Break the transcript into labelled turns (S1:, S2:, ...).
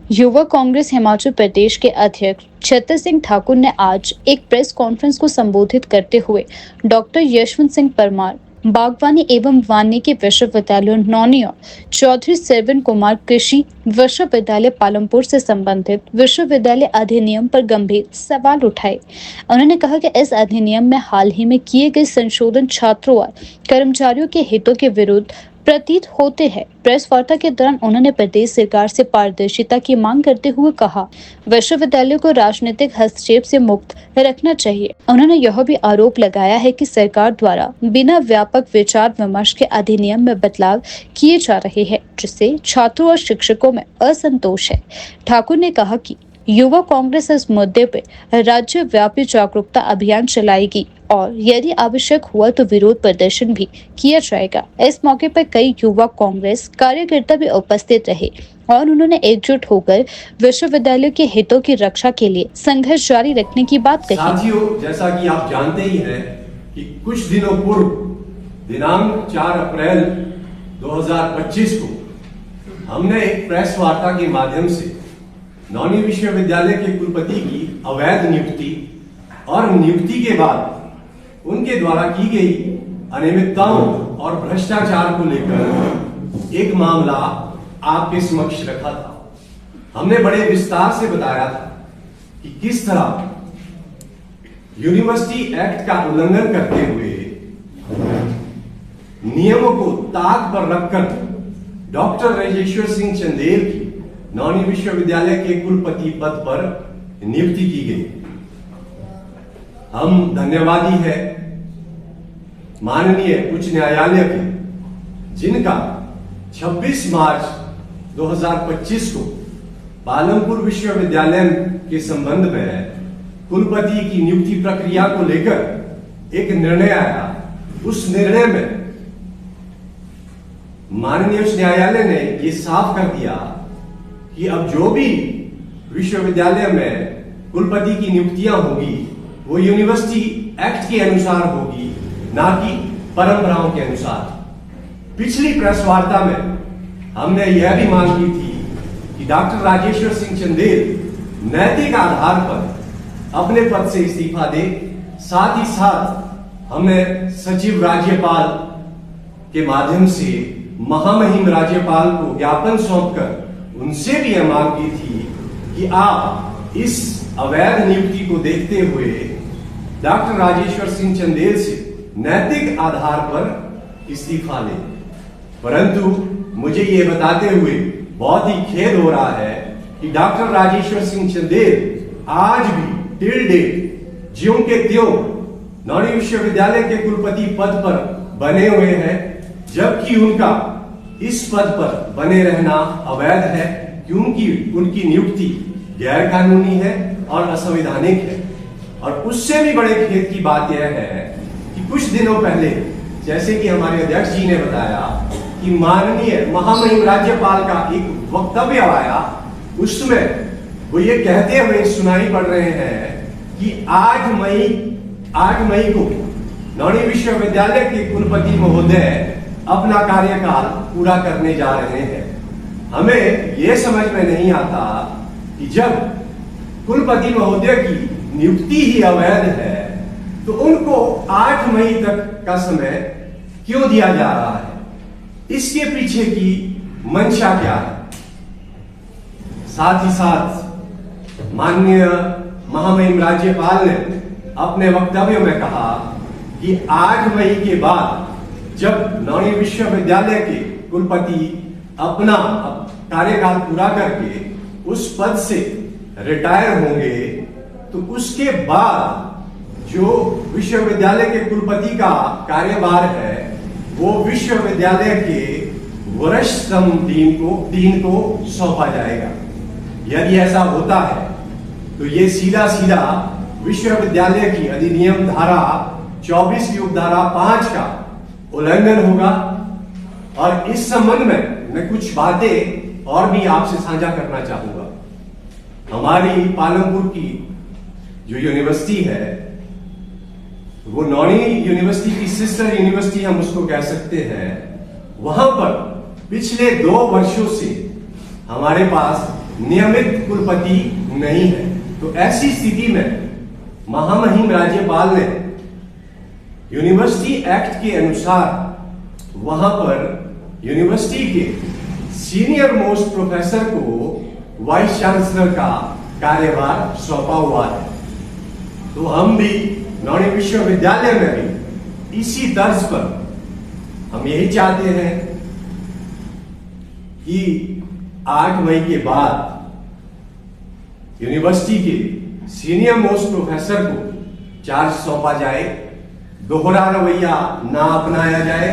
S1: युवा कांग्रेस हिमाचल प्रदेश के अध्यक्ष छतर सिंह ठाकुर ने आज एक प्रेस कॉन्फ्रेंस को संबोधित करते हुए डॉक्टर यशवंत सिंह परमार, बागवानी एवं वानिकी विश्वविद्यालय नौनी और चौधरी सरवन कुमार कृषि विश्वविद्यालय पालमपुर से संबंधित विश्वविद्यालय अधिनियम पर गंभीर सवाल उठाए। उन्होंने कहा कि इस अधिनियम में हाल ही में किए गए संशोधन छात्रों और कर्मचारियों के हितों के विरुद्ध प्रतीत होते हैं। प्रेस वार्ता के दौरान उन्होंने प्रदेश सरकार से पारदर्शिता की मांग करते हुए कहा, विश्वविद्यालय को राजनीतिक हस्तक्षेप से मुक्त रखना चाहिए। उन्होंने यह भी आरोप लगाया है कि सरकार द्वारा बिना व्यापक विचार विमर्श के अधिनियम में बदलाव किए जा रहे हैं, जिससे छात्रों और शिक्षकों में असंतोष है। ठाकुर ने कहा कि युवा कांग्रेस इस मुद्दे पर राज्य व्यापी जागरूकता अभियान चलाएगी और यदि आवश्यक हुआ तो विरोध प्रदर्शन भी किया जाएगा। इस मौके पर कई युवा कांग्रेस कार्यकर्ता भी उपस्थित रहे और उन्होंने एकजुट होकर विश्वविद्यालय के हितों की रक्षा के लिए संघर्ष जारी रखने की बात कही।
S2: साथियों, जैसा कि आप जानते ही हैं कि कुछ दिनों पूर्व दिनांक 4 अप्रैल 2025 को हमने एक प्रेस वार्ता के माध्यम से नौनी विश्वविद्यालय के कुलपति की अवैध नियुक्ति और नियुक्ति के बाद उनके द्वारा की गई अनियमितताओं और भ्रष्टाचार को लेकर एक मामला आपके समक्ष रखा था। हमने बड़े विस्तार से बताया था कि किस तरह यूनिवर्सिटी एक्ट का उल्लंघन करते हुए नियमों को ताक पर रखकर डॉक्टर राजेश्वर सिंह चंदेल की नौनी विश्वविद्यालय के कुलपति पद पर नियुक्ति की गई। हम धन्यवादी है माननीय उच्च न्यायालय के, जिनका 26 मार्च 2025 को पालमपुर विश्वविद्यालय के संबंध में कुलपति की नियुक्ति प्रक्रिया को लेकर एक निर्णय आया। उस निर्णय में माननीय उच्च न्यायालय ने यह साफ कर दिया कि अब जो भी विश्वविद्यालय में कुलपति की नियुक्तियां होगी वो यूनिवर्सिटी एक्ट के अनुसार होगी, ना कि परंपराओं के अनुसार। पिछली प्रेस वार्ता में हमने यह भी मांग की थी कि डॉक्टर राजेश्वर सिंह चंदेल नैतिक आधार पर अपने पद से इस्तीफा दे। साथ ही साथ हमने सचिव राज्यपाल के माध्यम से महामहिम राज्यपाल को ज्ञापन सौंपकर उनसे भी यह मांग की थी कि आप इस अवैध नियुक्ति को देखते हुए डॉक्टर राजेश्वर सिंह चंदेल से नैतिक आधार पर इस्तीफा लें। परंतु मुझे यह बताते हुए बहुत ही खेद हो रहा है कि डॉक्टर राजेश्वर सिंह चंदेल आज भी टिल डेट ज्यों के त्यों नौनी विश्वविद्यालय के कुलपति पद पर बने हुए हैं, जबकि उनका इस पद पर बने रहना अवैध है, क्योंकि उनकी नियुक्ति गैर कानूनी है और असंवैधानिक है। और उससे भी बड़े खेद की बात यह है कि कुछ दिनों पहले, जैसे कि हमारे अध्यक्ष जी ने बताया, कि माननीय महामहिम राज्यपाल का एक वक्तव्य आया, उसमें वो ये कहते हुए सुनाई पड़ रहे हैं कि 8 मई को नौनी विश्वविद्यालय के कुलपति महोदय अपना कार्यकाल पूरा करने जा रहे हैं। हमें यह समझ में नहीं आता कि जब कुलपति महोदय की नियुक्ति ही अवैध है तो उनको 8 मई तक का समय क्यों दिया जा रहा है, इसके पीछे की मंशा क्या है। साथ ही साथ माननीय महामहिम राज्यपाल ने अपने वक्तव्य में कहा कि 8 मई के बाद जब नौनी विश्वविद्यालय के कुलपति अपना कार्यकाल पूरा करके उस पद से रिटायर होंगे तो उसके बाद जो विश्वविद्यालय के कुलपति का कार्यभार है वो विश्वविद्यालय के वरिष्ठतम डीन को सौंपा जाएगा। यदि ऐसा होता है तो ये सीधा सीधा विश्वविद्यालय की अधिनियम धारा 24 की उपधारा 5 का उल्लंघन होगा। और इस संबंध में मैं कुछ बातें और भी आपसे साझा करना चाहूंगा। हमारी पालमपुर की जो यूनिवर्सिटी है वो नौनी यूनिवर्सिटी की सिस्टर यूनिवर्सिटी हम उसको कह सकते हैं। वहां पर पिछले 2 वर्षों से हमारे पास नियमित कुलपति नहीं है। तो ऐसी स्थिति में महामहिम राज्यपाल ने यूनिवर्सिटी एक्ट के अनुसार वहां पर यूनिवर्सिटी के सीनियर मोस्ट प्रोफेसर को वाइस चांसलर का कार्यभार सौंपा हुआ है। तो हम भी नौणी विश्वविद्यालय में भी इसी तर्ज पर हम यही चाहते हैं कि 8 मई के बाद यूनिवर्सिटी के सीनियर मोस्ट प्रोफेसर को चार्ज सौंपा जाए, दोहरा रवैया ना अपनाया जाए।